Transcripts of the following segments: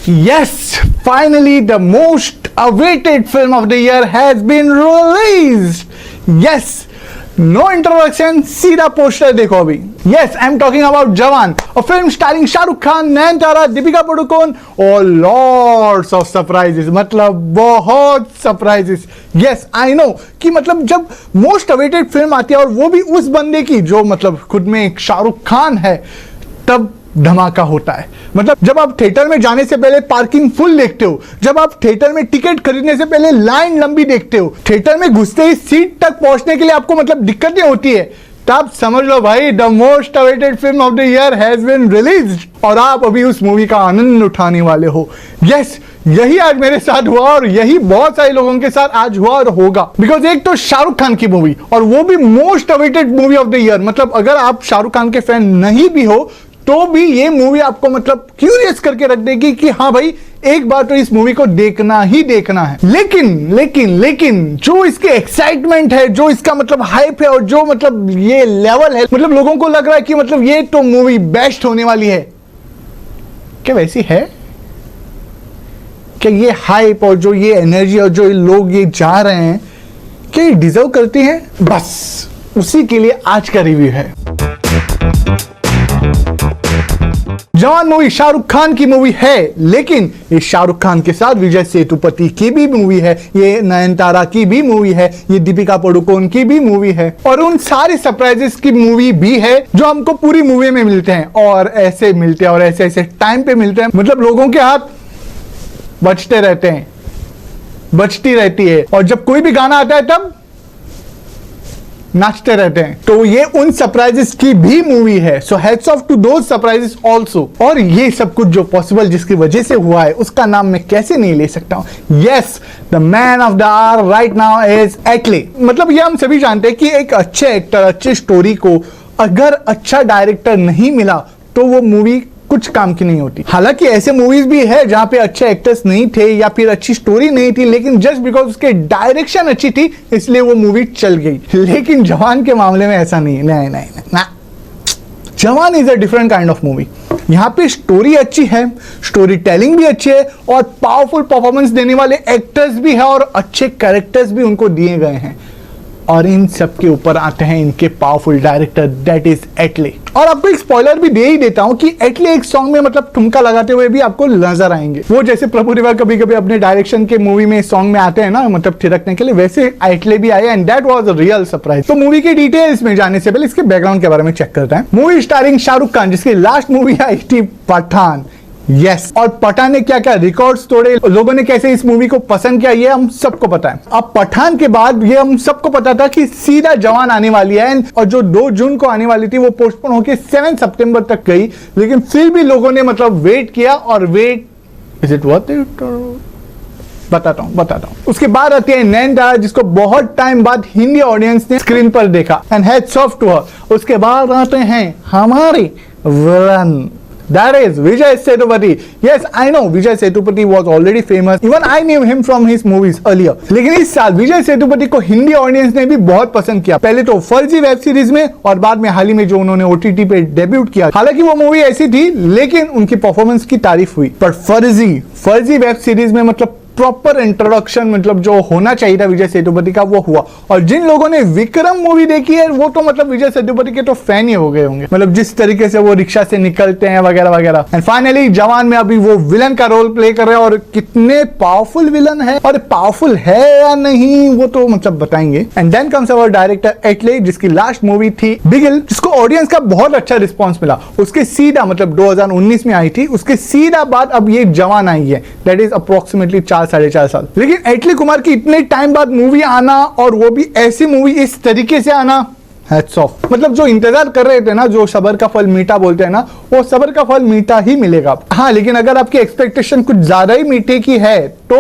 Yes, finally the most awaited film of the year has been released. Yes, no introduction, सीधा poster देखो अभी. Yes, I'm talking about जवान, a film starring Shahrukh Khan, Nayantara, Deepika Padukone और lots of surprises. मतलब बहुत surprises. Yes, I know कि मतलब जब most awaited film आती है और वो भी उस बंदे की जो मतलब खुद में एक शाहरुख खान है, तब धमाका होता है. मतलब जब आप थिएटर में जाने से पहले पार्किंग फुल देखते हो, जब आप थिएटर में टिकट खरीदने से पहले लाइन लंबी देखते हो, थिएटर में घुसते ही सीट तक पहुंचने के लिए आपको मतलब दिक्कतें होती है, तब समझ लो भाई the most awaited film of the year has been released और आप अभी उस मूवी का आनंद उठाने वाले हो. यस, यही आज मेरे साथ हुआ और यही बहुत सारे लोगों के साथ आज हुआ और होगा. बिकॉज एक तो शाहरुख खान की मूवी और वो भी most awaited movie of the year. मतलब अगर आप शाहरुख खान के फैन नहीं भी हो तो भी ये मूवी आपको मतलब क्यूरियस करके रख देगी कि हाँ भाई एक बार तो इस मूवी को देखना ही देखना है. लेकिन जो इसके एक्साइटमेंट है, जो इसका मतलब हाइप है और जो मतलब ये लेवल है, मतलब लोगों को लग रहा है कि मतलब ये तो मूवी बेस्ट होने वाली है. क्या वैसी है? क्या ये हाइप और जो ये एनर्जी और जो लोग ये जा रहे हैं क्या ये डिजर्व करती हैं? बस उसी के लिए आज का रिव्यू है. जवान मूवी शाहरुख खान की मूवी है, लेकिन ये शाहरुख खान के साथ विजय सेतुपति की भी मूवी है, ये नयनतारा की भी मूवी है, ये दीपिका पादुकोण की भी मूवी है और उन सारे सरप्राइजेस की मूवी भी है जो हमको पूरी मूवी में मिलते हैं और ऐसे मिलते हैं और ऐसे ऐसे टाइम पे मिलते हैं. मतलब लोगों के हाथ बचते रहते हैं, बचती रहती है और जब कोई भी गाना आता है तब नाचते रहते हैं. तो ये उन सरप्राइजेस की भी मूवी है. So heads off to those surprises also. और ये सब कुछ जो पॉसिबल जिसकी वजह से हुआ है उसका नाम मैं कैसे नहीं ले सकता हूं. Yes, the man of the hour right now is Atlee. मतलब ये हम सभी जानते हैं कि एक अच्छे एक्टर, अच्छी स्टोरी को अगर अच्छा डायरेक्टर नहीं मिला तो वो मूवी कुछ काम की नहीं होती. हालांकि ऐसे मूवीज भी है जहां पे अच्छे एक्टर्स नहीं थे या फिर अच्छी स्टोरी नहीं थी, लेकिन जस्ट बिकॉज उसके डायरेक्शन अच्छी थी इसलिए वो मूवी चल गई. लेकिन जवान के मामले में ऐसा नहीं है. नहीं. जवान is a different kind of movie. यहाँ पे स्टोरी अच्छी है, स्टोरी टेलिंग भी अच्छी है और पावरफुल परफॉर्मेंस देने वाले एक्टर्स भी है और अच्छे कैरेक्टर्स भी उनको दिए गए हैं. और इन सब के ऊपर आते हैं इनके पावरफुल डायरेक्टर, दैट इज एटली. और आपको एक स्पॉइलर भी दे ही देता हूं कि एटली एक सॉन्ग में मतलब ठुमका लगाते हुए भी आपको नजर आएंगे. वो जैसे प्रभु देवा कभी कभी अपने डायरेक्शन के मूवी में सॉन्ग में आते हैं ना, मतलब थिरकने के लिए, वैसे एटली भी आए and that was a real surprise. तो मूवी की डिटेल्स में जाने से पहले इसके बैकग्राउंड के बारे में चेक करते हैं. मूवी स्टारिंग शाहरुख खान जिसकी लास्ट मूवी आई थी पठान. यस, और पठान ने क्या क्या रिकॉर्ड्स तोड़े, लोगों ने कैसे इस मूवी को पसंद किया, ये हम सबको पता है. अब पठान के बाद ये हम सबको पता था कि सीधा जवान आने वाली है और जो 2 जून को आने वाली थी वो पोस्टपोन होकर 7 सितंबर तक गई. लेकिन फिर भी लोगों ने मतलब वेट किया और wait is it worth it बताता हूं. उसके बाद आती है नयनतारा जिसको बहुत टाइम बाद हिंदी ऑडियंस ने स्क्रीन पर देखा and hats off to her. उसके बाद आते हैं हमारे villain, that is Vijay Sethupathi. Yes, I know Vijay Sethupathi was already famous. Even I knew him from his movies earlier. लेकिन इस साल विजय सेतुपति को हिंदी ऑडियंस ने भी बहुत पसंद किया. पहले तो फर्जी वेब सीरीज में और बाद में हाल ही में जो उन्होंने OTT पे डेब्यूट किया. हालांकि वो मूवी ऐसी थी लेकिन उनकी परफॉर्मेंस की तारीफ हुई. पर फर्जी वेब सीरीज में मतलब प्रॉपर इंट्रोडक्शन मतलब जो होना चाहिए था विजय सेतुपति का वो हुआ. और जिन लोगों ने विक्रम मूवी देखी है वो तो मतलब विजय सेतुपति के तो फैन ही हो गए होंगे. मतलब जिस तरीके से वो रिक्शा से निकलते हैं वगैरह वगैरह. एंड फाइनली जवान में अभी वो विलन का रोल प्ले कर रहे हैं और कितने पावरफुल विलन है और पावरफुल है या नहीं वो तो मतलब बताएंगे. And then comes our director Atlee जिसकी लास्ट मूवी थी बिगिल जिसको ऑडियंस का बहुत अच्छा रिस्पॉन्स मिला. उसके सीधा मतलब 2019 में आई थी, उसके सीधा बाद अब ये जवान आई है. दैट इज अप्रोक्सीमेटली 4-4.5 साल. लेकिन एटली कुमार की इतने टाइम बाद मूवी आना और वो भी ऐसी मूवी इस तरीके से आना, हैट्स ऑफ. मतलब जो इंतजार कर रहे थे ना, जो सबर का फल मीठा बोलते हैं ना, वो सबर का फल मीठा ही मिलेगा. हाँ, लेकिन अगर आपकी एक्सपेक्टेशन कुछ ज्यादा ही मीठे की है तो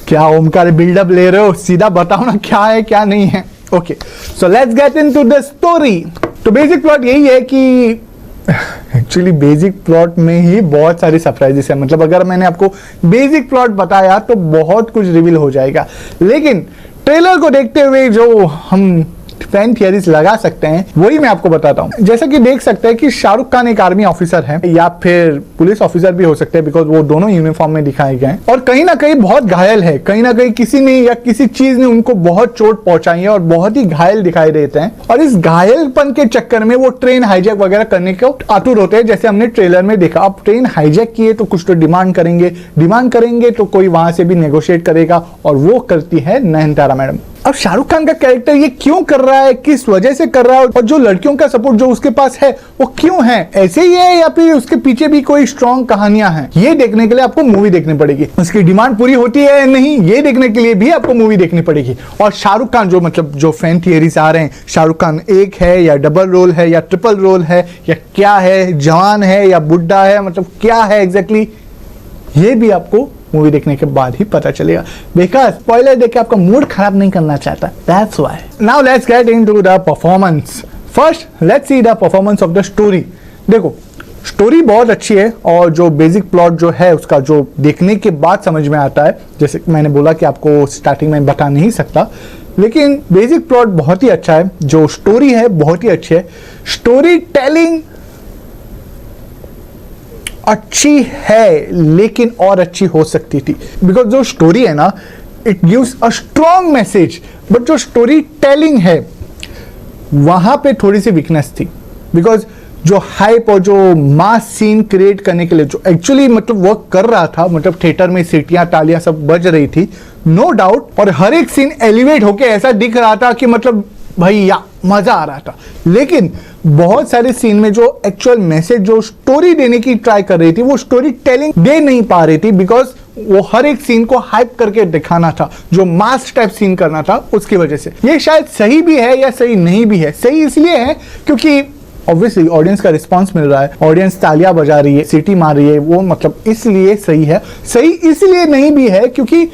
क्या ओमकार बिल्डअप ले रहे हो, सीधा बताओ ना क्या है क्या नहीं है. Okay, so let's get into the story. तो बेसिक प्लॉट यही है कि एक्चुअली बेसिक प्लॉट में ही बहुत सारी सरप्राइजेस है. मतलब अगर मैंने आपको बेसिक प्लॉट बताया तो बहुत कुछ रिवील हो जाएगा. लेकिन ट्रेलर को देखते हुए जो हम फैन थियरीज लगा सकते हैं वही मैं आपको बताता हूँ। जैसा कि देख सकते हैं कि शाहरुख खान एक आर्मी ऑफिसर है या फिर पुलिस ऑफिसर भी हो सकते हैं, बिकॉज वो दोनों यूनिफॉर्म में दिखाए गए हैं और कहीं ना कहीं बहुत घायल है, कहीं ना कहीं किसी ने या किसी चीज ने उनको बहुत चोट पहुंचाई है और बहुत ही घायल दिखाई देते हैं। और इस घायलपन के चक्कर में वो ट्रेन हाईजैक वगैरह करने को आतुर होते हैं, जैसे हमने ट्रेलर में देखा। अब ट्रेन हाईजैक किए तो कुछ तो डिमांड करेंगे तो कोई वहां से भी नेगोशिएट करेगा और वो करती है नयनतारा मैडम। अब शाहरुख खान का कैरेक्टर ये क्यों कर रहा है, किस वजह से कर रहा है और जो लड़कियों का सपोर्ट जो उसके पास है वो क्यों है, ऐसे ही है या फिर उसके पीछे भी कोई स्ट्रॉन्ग कहानियां हैं, ये देखने के लिए आपको मूवी देखनी पड़ेगी। उसकी डिमांड पूरी होती है या नहीं, ये देखने के लिए भी आपको मूवी देखनी पड़ेगी। और शाहरुख खान जो फैन थियरीज आ रहे हैं, शाहरुख खान एक है या डबल रोल है या ट्रिपल रोल है या क्या है, जवान है या बुढ़ा है, मतलब क्या है एग्जैक्टली, ये भी आपको मूवी देखने के बाद ही पता चलेगा। बिकॉज स्पॉइलर देख के आपका मूड खराब नहीं करना चाहता, that's why. Now let's get into the performance. First let's see the performance of the story. देखो स्टोरी बहुत अच्छी है और जो बेसिक प्लॉट जो है उसका जो देखने के बाद समझ में आता है, जैसे मैंने बोला कि आपको स्टार्टिंग में बता नहीं सकता, लेकिन बेसिक प्लॉट बहुत ही अच्छा है, जो स्टोरी है बहुत ही अच्छी है। स्टोरी टेलिंग अच्छी है लेकिन और अच्छी हो सकती थी, बिकॉज जो स्टोरी है ना it gives a strong message, but जो स्टोरी टेलिंग है वहां पे थोड़ी सी वीकनेस थी। बिकॉज जो हाइप और जो मास सीन क्रिएट करने के लिए जो एक्चुअली मतलब वर्क कर रहा था, मतलब थिएटर में सीटियां तालियां सब बज रही थी नो डाउट, और हर एक सीन एलिवेट होके ऐसा दिख रहा था कि मतलब भैया मजा आ रहा था। लेकिन बहुत सारे सीन में जो एक्चुअल मैसेज जो स्टोरी देने की ट्राई कर रही थी वो स्टोरी टेलिंग दे नहीं पा रही थी, बिकॉज वो हर एक सीन को हाइप करके दिखाना था, जो मास टाइप सीन करना था, उसकी वजह से। ये शायद सही भी है या सही नहीं भी है। सही इसलिए है क्योंकि ऑब्वियसली ऑडियंस का रिस्पांस मिल रहा है, ऑडियंस तालियां बजा रही है, सीटी मार रही है, वो मतलब इसलिए सही है। सही इसलिए नहीं भी है क्योंकि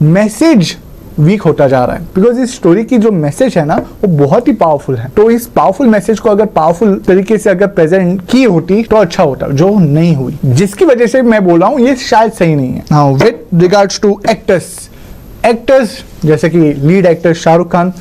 मैसेज वीक होता जा रहा है, बिकॉज इस स्टोरी की जो मैसेज है ना वो बहुत ही पावरफुल है। तो इस पावरफुल मैसेज को अगर पावरफुल तरीके से अगर प्रेजेंट की होती तो अच्छा होता, जो नहीं हुई, जिसकी वजह से मैं बोल रहा हूं ये शायद सही नहीं है। Now with regards to actors जैसे कि लीड एक्टर शाहरुख खान,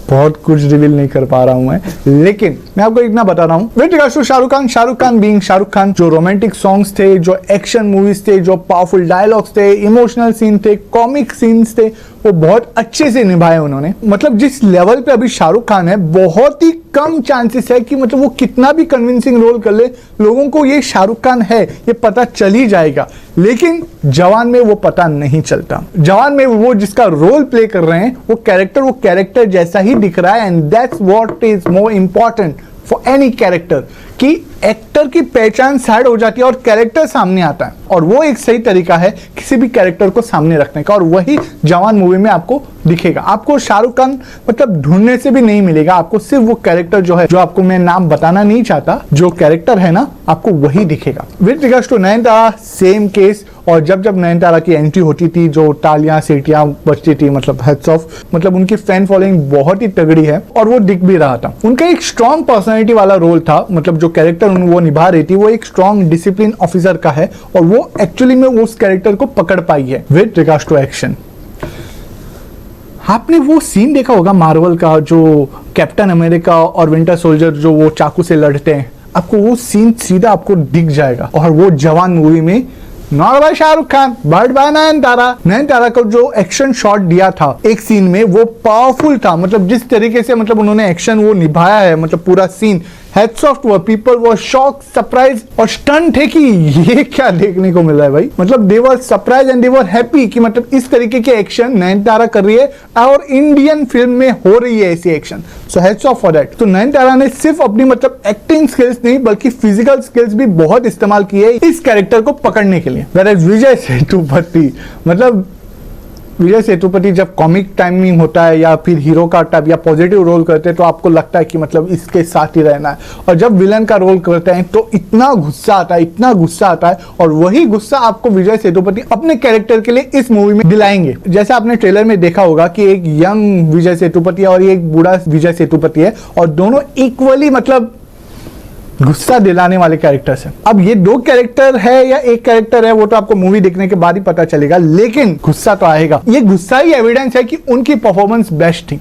बहुत कुछ रिवील नहीं कर पा रहा हूं मैं, लेकिन मैं आपको इतना बता रहा हूं with regards to Shahrukh Khan being Shahrukh Khan, जो रोमांटिक सॉन्ग्स थे, जो एक्शन मूवीज थे, जो पावरफुल डायलॉग्स थे, इमोशनल सीन थे, कॉमिक सीन्स थे, वो बहुत अच्छे से निभाए उन्होंने। मतलब जिस लेवल पे अभी शाहरुख खान है बहुत ही कम चांसेस है कि मतलब वो कितना भी कन्विंसिंग रोल कर ले लोगों को ये शाहरुख खान है ये पता चल ही जाएगा। लेकिन जवान में वो पता नहीं चलता। जवान में वो जिसका रोल प्ले कर रहे हैं वो कैरेक्टर जैसा ही दिख रहा है, and that's what is more important for any character, कि एक्टर की पहचान साइड हो जाती है और कैरेक्टर सामने आता है, और वो एक सही तरीका है किसी भी कैरेक्टर को सामने रखने का, और वही जवान मूवी में आपको दिखेगा। आपको शाहरुख खान मतलब ढूंढने से भी नहीं मिलेगा, आपको सिर्फ वो कैरेक्टर जो है, जो आपको मैं नाम बताना नहीं चाहता, जो कैरेक्टर है ना आपको वही दिखेगा। With regards to Nayanthara same case, और जब नयनतारा की एंट्री होती थी जो तालियां सीटियां बजती थी, मतलब हेड्स ऑफ, मतलब उनकी फैन फॉलोइंग बहुत ही तगड़ी है और वो दिख भी रहा था। उनका एक स्ट्रॉन्ग पर्सनैलिटी वाला रोल था, मतलब जो कैरेक्टर वो निभा रही थी वो एक स्ट्रॉन्ग डिसिप्लिन ऑफिसर का है, और वो एक्चुअली में उस कैरेक्टर को पकड़ पाई है। विद रिगार्ड्स टू एक्शन, आपने वो सीन देखा होगा मार्वल का, जो कैप्टन अमेरिका और विंटर सोल्जर जो वो चाकू से लड़ते हैं, आपको वो सीन सीधा आपको दिख जाएगा। और वो जवान मूवी में not by Shahrukh Khan but by Nayanthara को जो एक्शन शॉट दिया था एक सीन में वो पावरफुल था। मतलब जिस तरीके से मतलब उन्होंने एक्शन वो निभाया है, मतलब पूरा scene, hats off to people were shock, surprise और स्टन थे कि ये क्या देखने को मिल रहा है भाई। मतलब they were surprise and they were happy कि मतलब इस तरीके के एक्शन नयनतारा कर रही है और इंडियन फिल्म में हो रही है ऐसी action. So heads of for that. तो नयनतारा ने सिर्फ अपनी मतलब एक्टिंग स्किल्स नहीं बल्कि फिजिकल स्किल्स भी बहुत इस्तेमाल की है इस कैरेक्टर को पकड़ने के लिए। वेयरएज विजय सेतुपति, मतलब विजय सेतुपति जब कॉमिक टाइमिंग होता है या फिर हीरो का टाइप या पॉजिटिव रोल करते हैं तो आपको लगता है कि मतलब इसके साथ ही रहना है, और जब विलन का रोल करते हैं तो इतना गुस्सा आता है, इतना गुस्सा आता है, और वही गुस्सा आपको विजय सेतुपति अपने कैरेक्टर के लिए इस मूवी में दिलाएंगे। जैसे आपने ट्रेलर में देखा होगा कि एक यंग विजय सेतुपति और एक बूढ़ा विजय सेतुपति है, और दोनों इक्वली मतलब गुस्सा दिलाने वाले कैरेक्टर्स हैं। अब ये दो कैरेक्टर है या एक कैरेक्टर है वो तो आपको मूवी देखने के बाद ही पता चलेगा, लेकिन गुस्सा तो आएगा। ये गुस्सा ही एविडेंस है कि उनकी परफॉर्मेंस बेस्ट थी।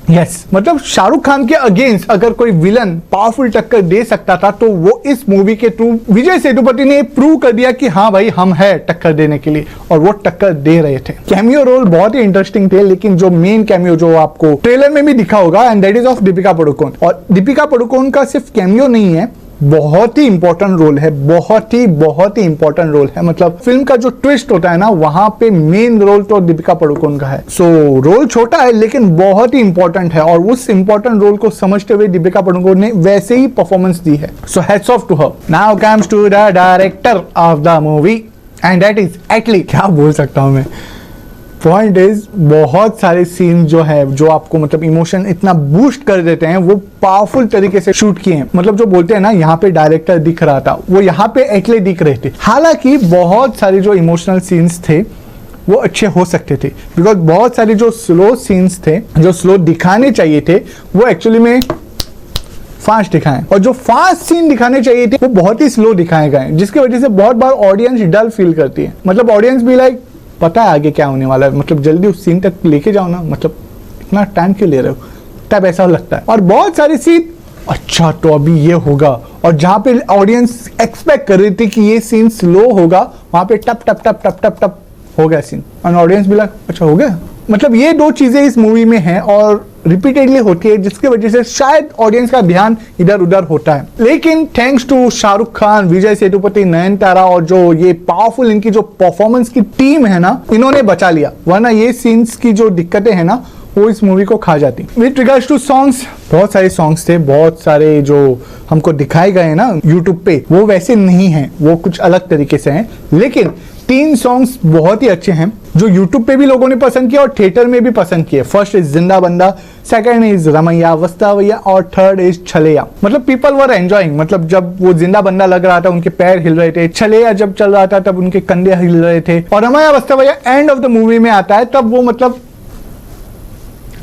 यस मतलब शाहरुख खान के अगेंस्ट अगर कोई विलन पावरफुल टक्कर दे सकता था तो वो इस मूवी के थ्रू विजय सेतुपति ने प्रूव कर दिया कि हाँ भाई हम है टक्कर देने के लिए, और वो टक्कर दे रहे थे। कैमियो रोल बहुत ही इंटरेस्टिंग थे, लेकिन जो मेन कैमियो जो आपको ट्रेलर में भी दिखा होगा and that is of Deepika Padukone. और दीपिका पादुकोण का सिर्फ कैमियो नहीं है, बहुत ही इंपॉर्टेंट रोल है, बहुत ही इंपॉर्टेंट रोल है। मतलब फिल्म का जो ट्विस्ट होता है ना, वहां पे मेन रोल तो दीपिका पादुकोण का है। सो रोल छोटा है लेकिन बहुत ही इंपॉर्टेंट है, और उस इंपॉर्टेंट रोल को समझते हुए दीपिका पादुकोण ने वैसे ही परफॉर्मेंस दी है। So hats off to her. Now comes to the director of the movie and that is Atlee. क्या बोल सकता हूं मैं, पॉइंट इज बहुत सारे सीन जो है जो आपको मतलब इमोशन इतना बूस्ट कर देते हैं, वो पावरफुल तरीके से शूट किए हैं। मतलब जो बोलते हैं ना यहाँ पे डायरेक्टर दिख रहा था, वो यहाँ पे एटले दिख रहे थे। हालांकि बहुत सारे जो इमोशनल सीन्स थे वो अच्छे हो सकते थे, बिकॉज बहुत सारे जो स्लो सीन्स थे जो स्लो दिखाने चाहिए थे वो एक्चुअली में फास्ट दिखाएं, और जो फास्ट सीन दिखाने चाहिए थे वो बहुत ही स्लो दिखाए गए, जिसकी वजह से बहुत बार ऑडियंस डल फील करती है। मतलब ऑडियंस भी लाइक पता है आगे क्या होने वाला है, मतलब जल्दी उस सीन तक लेके जाओ ना, मतलब इतना टाइम क्यों ले रहे हो, तब ऐसा लगता है। और बहुत सारी सीन अच्छा तो अभी ये होगा, और जहां पे ऑडियंस एक्सपेक्ट कर रही थी कि ये सीन स्लो होगा, वहां पे टप टप टप टप टप टप हो गया सीन, और ऑडियंस भी लगा अच्छा हो गया। मतलब ये दो चीजें इस मूवी में हैं और रिपीटेडली होती है, जिसकी वजह से शायद ऑडियंस का ध्यान इधर उधर होता है। लेकिन थैंक्स टू शाहरुख खान, विजय सेतुपति, नयनतारा और जो ये पावरफुल इनकी जो परफॉर्मेंस की टीम है ना, इन्होंने बचा लिया, वरना ये सीन्स की जो दिक्कतें हैं ना वो इस मूवी को खा जाती। विद रिगार्ड्स टू सॉन्ग्स, बहुत सारे सॉन्ग्स थे, बहुत सारे जो हमको दिखाए गए हैं ना यूट्यूब पे वो वैसे नहीं है, वो कुछ अलग तरीके से हैं। लेकिन 3 सॉन्ग्स बहुत ही अच्छे हैं जो यूट्यूब पे भी लोगों ने पसंद किया और थिएटर में भी पसंद किए। फर्स्ट इज जिंदा बंदा, सेकंड इज रमैया वस्तावैया और थर्ड इज छलैया। मतलब पीपल वर एंजॉइंग, मतलब जब वो जिंदा बंदा लग रहा था उनके पैर हिल रहे थे, छलैया जब चल रहा था तब उनके कंधे हिल रहे थे, और Ramaiya Vastavaiya end of the movie में आता है तब वो मतलब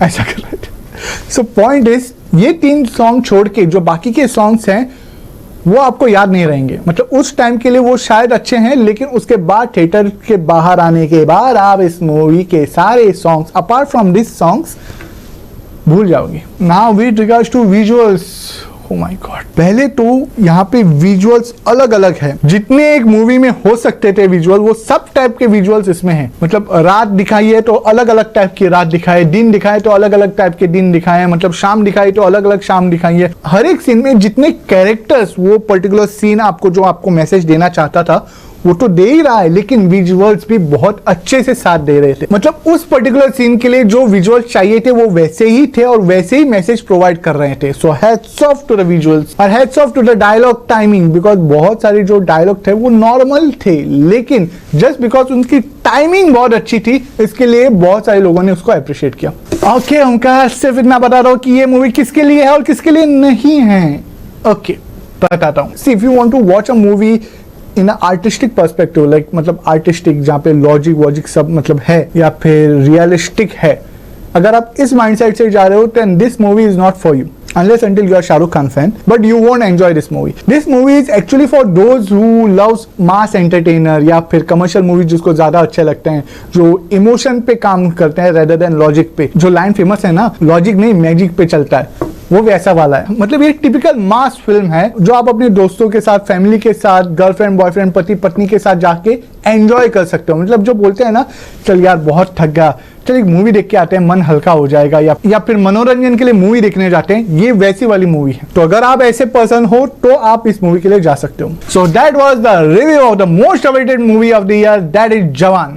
ऐसा कर रहे थे। सो पॉइंट इज ये 3 सॉन्ग छोड़ के जो बाकी के सॉन्ग्स हैं वो आपको याद नहीं रहेंगे। मतलब उस टाइम के लिए वो शायद अच्छे हैं, लेकिन उसके बाद थिएटर के बाहर आने के बाद आप इस मूवी के सारे songs apart from this songs भूल जाओगे। Now with regards to visuals, oh my god, पहले तो यहाँ पे विजुअल्स अलग अलग है। जितने एक मूवी में हो सकते थे विजुअल, वो सब टाइप के विजुअल्स इसमें हैं। मतलब रात दिखाई है तो अलग अलग टाइप की रात दिखाए, दिन दिखाए तो अलग अलग टाइप के दिन दिखाए, मतलब शाम दिखाई तो अलग अलग शाम दिखाई है। हर एक सीन में जितने कैरेक्टर्स वो पर्टिकुलर सीन आपको जो आपको मैसेज देना चाहता था वो तो दे ही रहा है, लेकिन विजुअल्स भी बहुत अच्छे से साथ दे रहे थे। मतलब उस पर्टिकुलर सीन के लिए जो विजुअल्स चाहिए थे वो वैसे ही थे और वैसे ही मैसेज प्रोवाइड कर रहे थे। So hats off to the visuals और hats off to the dialogue timing, because बहुत सारे जो डायलॉग थे वो नॉर्मल थे, लेकिन जस्ट बिकॉज उनकी टाइमिंग बहुत अच्छी थी इसके लिए बहुत सारे लोगों ने उसको अप्रिशिएट किया। ओके, उनका सिर्फ इतना बता रहा हूं कि ये मूवी किसके लिए है और किसके लिए नहीं है। ओके, बताता हूं। See, if you want to watch a movie in artistic perspective, like मतलब आर्टिस्टिक जहाँ पे लॉजिक वॉजिक सब मतलब है या फिर रियलिस्टिक है, अगर आप इस माइंडसेट से जा रहे हो then this movie is not for you unless until you are Shah Rukh Khan fan, but you won't enjoy this movie. This movie is actually for those who loves mass entertainer या फिर commercial movies जिसको ज्यादा अच्छे लगते हैं, जो emotion पे काम करते हैं rather than लॉजिक पे। जो लाइन फेमस है ना, लॉजिक नहीं मैजिक पे चलता है, वो वैसा वाला है। मतलब ये टिपिकल मास फिल्म है जो आप अपने दोस्तों के साथ, फैमिली के साथ, गर्लफ्रेंड बॉयफ्रेंड पति पत्नी के साथ जाके एंजॉय कर सकते हो। मतलब जो बोलते हैं ना चल यार बहुत थक गया, चल एक मूवी देख के आते हैं, मन हल्का हो जाएगा, या फिर मनोरंजन के लिए मूवी देखने जाते हैं, ये वैसी वाली मूवी है। तो अगर आप ऐसे पर्सन हो तो आप इस मूवी के लिए जा सकते हो। So that was the review of the most awaited movie of the year, that is जवान।